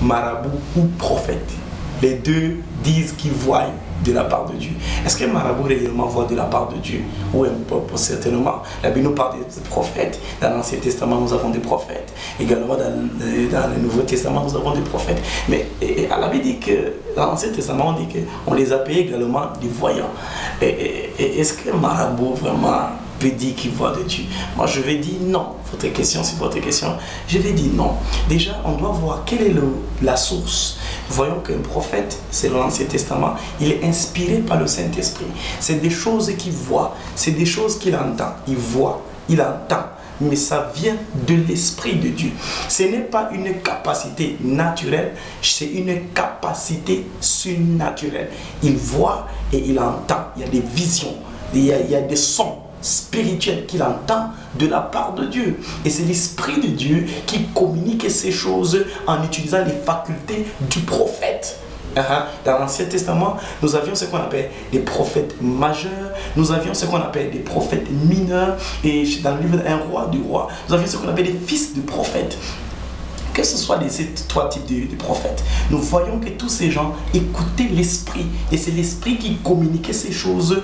marabout ou prophète. Les deux disent qu'ils voient de la part de Dieu. Est-ce que marabout réellement voit de la part de Dieu? Oui, certainement. La Bible nous parle des prophètes. Dans l'Ancien Testament, nous avons des prophètes. Également, dans le Nouveau Testament, nous avons des prophètes. Mais la Bible dit que, dans l'Ancien Testament, on dit qu'on les appelait également des voyants. Est-ce que marabout vraiment peut dire qu'il voit de Dieu? Moi, je vais dire non. Votre question, c'est votre question. Je vais dire non. Déjà, on doit voir quelle est la source. Voyons qu'un prophète, c'est l'Ancien Testament, il est inspiré par le Saint-Esprit. C'est des choses qu'il voit, c'est des choses qu'il entend. Il voit, il entend, mais ça vient de l'Esprit de Dieu. Ce n'est pas une capacité naturelle, c'est une capacité surnaturelle. Il voit et il entend. Il y a des visions, il y a des sons spirituel qu'il entend de la part de Dieu. Et c'est l'Esprit de Dieu qui communique ces choses en utilisant les facultés du prophète. Dans l'Ancien Testament, nous avions ce qu'on appelle des prophètes majeurs, nous avions ce qu'on appelle des prophètes mineurs, et dans le livre Un roi du roi, nous avions ce qu'on appelle des fils de prophètes. Que ce soit ces trois types de prophètes, nous voyons que tous ces gens écoutaient l'Esprit, et c'est l'Esprit qui communiquait ces choses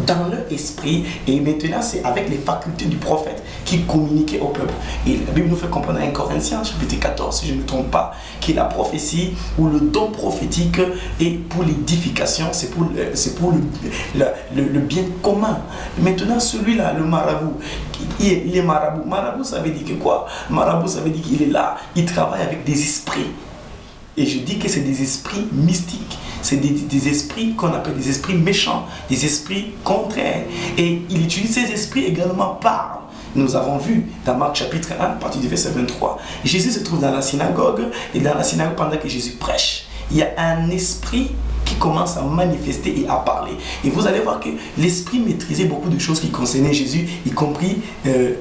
dans leur esprit, et maintenant c'est avec les facultés du prophète qui communiquait au peuple. Et la Bible nous fait comprendre en Corinthiens chapitre 14, si je ne me trompe pas, que la prophétie ou le don prophétique est pour l'édification, c'est pour le bien commun. Maintenant celui-là, le marabout, il est marabout. Marabout, ça veut dire que quoi? Marabout, ça veut dire qu'il est là, il travaille avec des esprits. Et je dis que c'est des esprits mystiques. C'est des esprits qu'on appelle des esprits méchants, des esprits contraires. Et il utilise ces esprits également par. Nous avons vu dans Marc chapitre 1, à partir du verset 23. Jésus se trouve dans la synagogue, et dans la synagogue, pendant que Jésus prêche, il y a un esprit qui commence à manifester et à parler. Et vous allez voir que l'esprit maîtrisait beaucoup de choses qui concernaient Jésus, y compris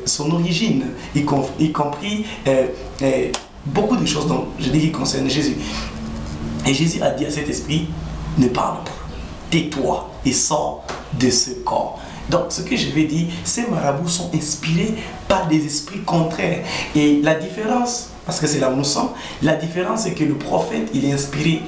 son origine, y compris beaucoup de choses dont je dis qui concernent Jésus. Et Jésus a dit à cet esprit, ne parle pas, tais-toi et sors de ce corps. Donc ce que je vais dire, ces marabouts sont inspirés par des esprits contraires. Et la différence, parce que c'est là où nous sommes, la différence c'est que le prophète, il est inspiré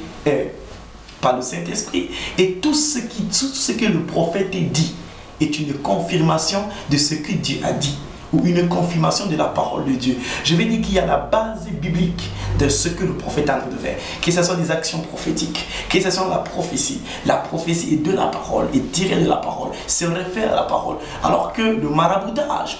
par le Saint-Esprit. Et tout ce que le prophète dit est une confirmation de ce que Dieu a dit, ou une confirmation de la parole de Dieu. Je vais dire qu'il y a la base biblique de ce que le prophète a en train de faire, que ce soit des actions prophétiques, que ce soit la prophétie. La prophétie est de la parole, est tirée de la parole, se réfère à la parole. Alors que le maraboutage,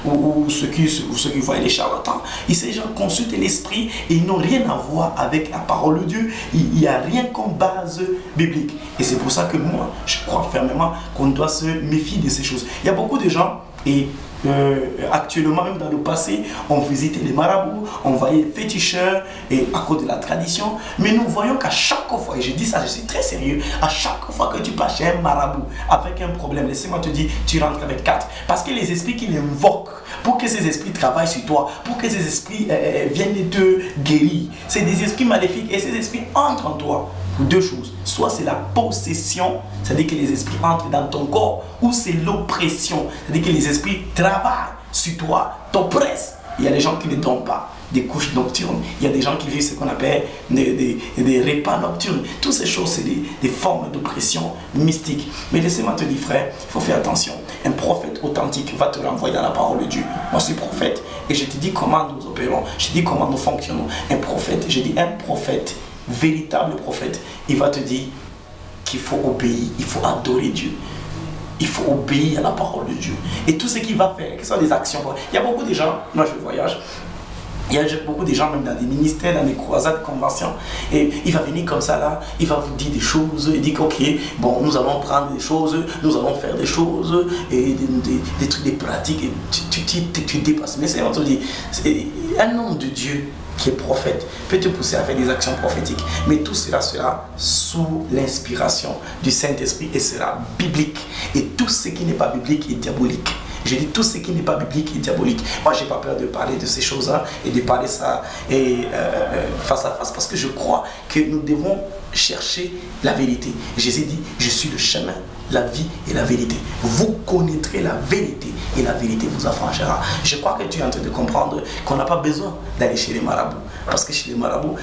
ou ceux qui voient les charlatans, ces gens consultent l'esprit et ils n'ont rien à voir avec la parole de Dieu. Il n'y a rien comme base biblique. Et c'est pour ça que moi, je crois fermement qu'on doit se méfier de ces choses. Il y a beaucoup de gens, et actuellement, même dans le passé, on visitait les marabouts, on voyait les féticheurs, et à cause de la tradition. Mais nous voyons qu'à chaque fois, et je dis ça, je suis très sérieux, à chaque fois que tu passes chez un marabout avec un problème, laissez-moi te dire, tu rentres avec 4. Parce que les esprits qu'il invoque, pour que ces esprits travaillent sur toi, pour que ces esprits viennent te guérir, c'est des esprits maléfiques, et ces esprits entrent en toi. Deux choses, soit c'est la possession, c'est-à-dire que les esprits entrent dans ton corps, ou c'est l'oppression, c'est-à-dire que les esprits travaillent sur toi, t'oppressent. Il y a des gens qui ne dorment pas, des couches nocturnes, il y a des gens qui vivent ce qu'on appelle des repas nocturnes. Toutes ces choses, c'est des formes d'oppression mystique. Mais laissez-moi te dire, frère, il faut faire attention. Un prophète authentique va te renvoyer dans la parole de Dieu. Moi, je suis prophète, et je te dis comment nous opérons, je te dis comment nous fonctionnons. Un prophète, je dis un prophète, véritable prophète, il va te dire qu'il faut obéir, il faut adorer Dieu, il faut obéir à la parole de Dieu. Et tout ce qu'il va faire, que ce soit des actions. Il y a beaucoup de gens, moi je voyage, il y a beaucoup de gens même dans des ministères, dans des croisades, conventions, et il va venir comme ça là, il va vous dire des choses, il dit ok, bon, nous allons prendre des choses, nous allons faire des choses, et des trucs, des pratiques, et tu dépasses. Mais c'est un homme de Dieu qui est prophète peut te pousser à faire des actions prophétiques, mais tout cela sera sous l'inspiration du Saint-Esprit et sera biblique, et tout ce qui n'est pas biblique est diabolique. Je dis tout ce qui n'est pas biblique et diabolique. Moi, j'ai pas peur de parler de ces choses-là et de parler ça et, face à face, parce que je crois que nous devons chercher la vérité. Jésus dit, je suis le chemin, la vie et la vérité. Vous connaîtrez la vérité et la vérité vous affranchira. Je crois que tu es en train de comprendre qu'on n'a pas besoin d'aller chez les marabouts, parce que chez les marabouts,